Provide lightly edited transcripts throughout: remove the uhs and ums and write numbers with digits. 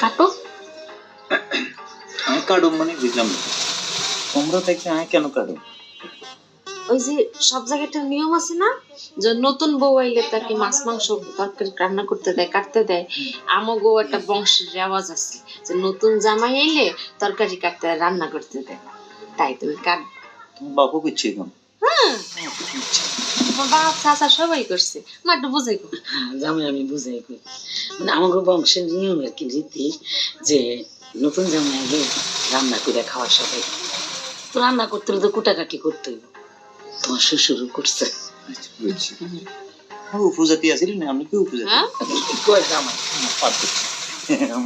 কাটো। আমি কাটু মানে বুঝলাম না, তোমরা থেকে আমি কেন কাটু? ওই যে সব জায়গায় একটা নিয়ম আছে না, যে নতুন বউ আইলে তাকে মাছ মাংস তরকারি রান্না করতে দেয়, কাটতে দেয়। আমাগো একটা বংশের রেওয়াজ আছে যে নতুন জামাই আইলে তরকারি কাটতে দেয়, রান্না করতে দেয়। তাই তুমি কাট। তোমার বাপু করছে এখন? তোমার বাপ চাচা সবাই করছে, আমার একটু বুঝাই গো। জামাই আমি বুঝাই কই, মানে আমাকে বংশের নিয়ম আর কি রীতি, যে নতুন জামাই আগে রান্না করে খাওয়া সবাই। তো রান্না করতে হলে তো কুটাকাটি করতে হইব, তোমার শ্বশুরও করছে। আচ্ছা বুঝছি। উপজাতি আসিল না, আমি কি উপজাতি? হ্যাঁ কি কয় জামাই? পার করছি,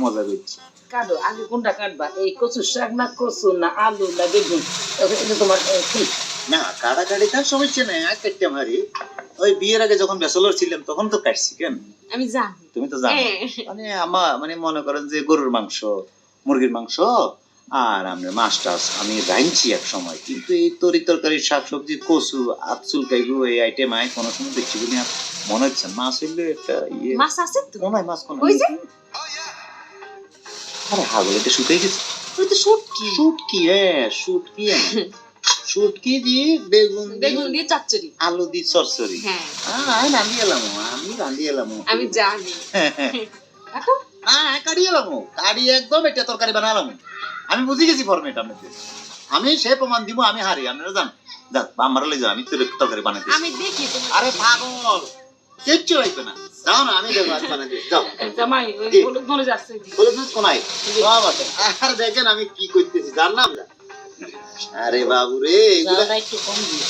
মজা করছি। কাটো, আগে কোনটা কাটবা? এই কচু শাক না কচু না আলু না বেগুন? এটা তোমার কি? না কাটাকাটি তার সমস্যা নেই, আর কাটতে মারি। ওই বিয়ের আগে যখন ব্যাচেলর ছিলাম তখন তো কাটছি। কেন? আমি জানি। তুমি তো জানো, মানে আমার মানে মনে করেন যে গরুর মাংস, মুরগির মাংস আর আমরা মাছ টাছ আমি রাঁধছি এক সময়, কিন্তু এই তরি তরকারি শাকসবজি কচু আচুল কাইগু এই আইটেম আয় কোনো সময় দেখছি কিনা মনে হচ্ছে। মাছ হইলে একটা ইয়ে মাছ আছে তো? কোনায় মাছ কোনায়। ওই যে আরে হাগল এটা শুকিয়ে গেছে। ওই তো শুটকি। শুটকি, হ্যাঁ শুটকি। শুটকি দিয়ে বেগুন বেগুন দিয়ে চচ্চড়ি, আলু দিয়ে চচ্চড়ি। হ্যাঁ আমি রাঁধি এলাম, আমি রাঁধি এলাম। আমি জানি। কাটো। হ্যাঁ কাটি এলাম, কাটি একদম এটা তরকারি বানালাম। আমি বুঝে গেছি ফরমেট আপনাদের, আমি সে প্রমাণ দিব আমি হারি। আপনারা জান যাক আমার লই যাও, আমি তো তরকারি বানাইতে। আমি দেখি তুমি। আরে পাগল, কিচ্ছু হইবে না, যাও না আমি দেখো আমি বানাই দিই। যাও জামাই হলুদ মরে যাচ্ছে। বলে দিস কোনায় সব আছে। আর দেখেন আমি কি করতেছি জানলাম না। আরে বাবু রে, এগুলা একটু কম দিও।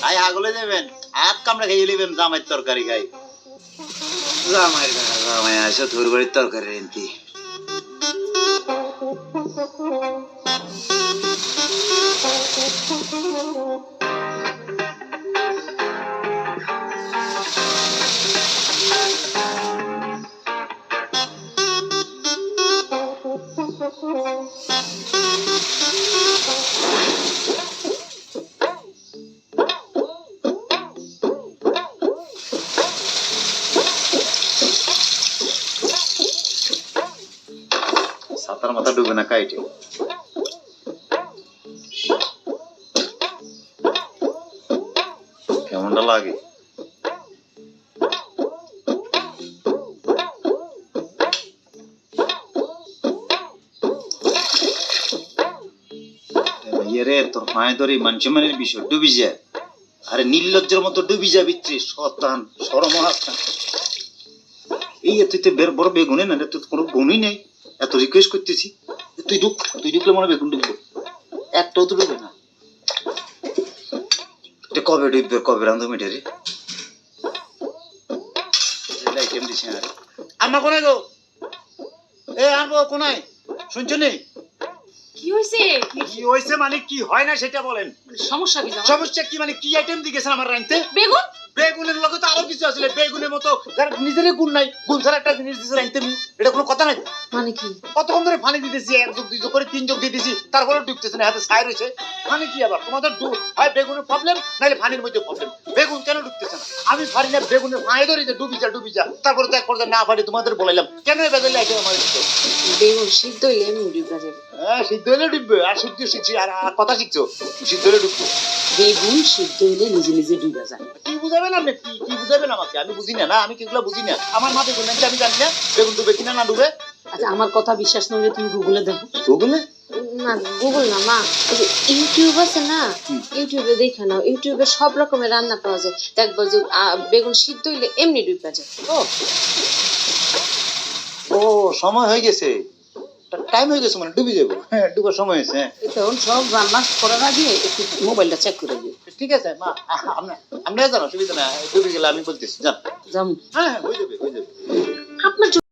আই আগলে দেবেন, হাত কামড়ে খেয়ে নেবেন জামাইয়ের তরকারি খাই। জামাই আসো তোর বাড়ির তরকারি এনতি। সাতার মাথা ডুবে না কাইটে। কেমনটা লাগে? রে তোর মায়ের ধরে মানুষ মানের বিষয় ডুবি যায়। আরে নির্লজ্জের মতো ডুবি যাবি শতান সরম হাসতান। এই তুই তো বড় বেগুনে না, তোর কোনো গুণই নেই। এত রিকোয়েস্ট করতেছি তুই ঢুক, তুই ঢুকলে মনে বেগুন ঢুকবো, একটাও তো ঢুকবে না। কবে ঢুকবে, কবে রান্ধো মিটে রে আইটেম দিছে। আরে আম্মা কোনায় গো, এ আনবো কোনায়, শুনছো নি? কি হইছে? কি হয়েছে মানে কি হয় না সেটা বলেন। সমস্যা কি জামাই? সমস্যা কি মানে কি আইটেম দিয়েছেন আমার রাইতে? বেগুন। বেগুনের লগে তো আরো কিছু আছে, বেগুনের মতো যার নিজেরই গুণ নাই, গুণ ছাড়া একটা জিনিস দিয়েছে রাইতে। এটা কোনো কথা নাই। মানে কি? কতক্ষণ ধরে পানি দিতেছি, এক যোগ দুই যোগ করে তিন যোগ দিয়ে দিছি, তারপরে ঢুকতেছে না, হাতে ছাই রয়েছে। মানে কি আবার তোমাদের হয় বেগুনের প্রবলেম নাহলে পানির মধ্যে প্রবলেম। বেগুন কেন ঢুকতেছে না? আমি পারি না বেগুনের পায়ে ধরে ডুবি যা, তারপরে তো এক পর্যায়ে না পারি তোমাদের বলাইলাম কেন বেজালে আইটেম আমার দিতে। বেগুন সিদ্ধ হইলে এমনি ডুবে যাবে। হ্যাঁ সিদ্ধ হলে ডুববে, আর সিদ্ধ শিখছি আর কথা শিখছো, সিদ্ধ হলে ডুববো। বেগুন সিদ্ধ হইলে নিজে নিজে ডুবে যায়। কি বুঝাবেন আপনি? কি বুঝাবেন আমাকে? আমি বুঝি না, না আমি কিগুলো বুঝি না। আমার মা বেগুন নাকি আমি জানি না বেগুন ডুবে কিনা না ডুবে। আচ্ছা আমার কথা বিশ্বাস না হলে তুমি গুগলে দেখো। গুগলে? না গুগল না মা, ওই যে ইউটিউব আছে না, ইউটিউবে দেখে নাও, ইউটিউবে সব রকমের রান্না পাওয়া যায়। দেখবো যে বেগুন সিদ্ধ হইলে এমনি ডুবে যায়। ও সময় হয়ে গেছে, টাইম হয়ে গেছে, মানে ডুবে যাবো। হ্যাঁ ডুবার সময় হয়েছে। তখন সব রান্না করার আগে একটু মোবাইলটা চেক করে দিও। ঠিক আছে মা, আমরা জানো অসুবিধা না, ডুবে গেলে আমি বলতেছি যান। যেমন হ্যাঁ হয়ে যাবে। আপনার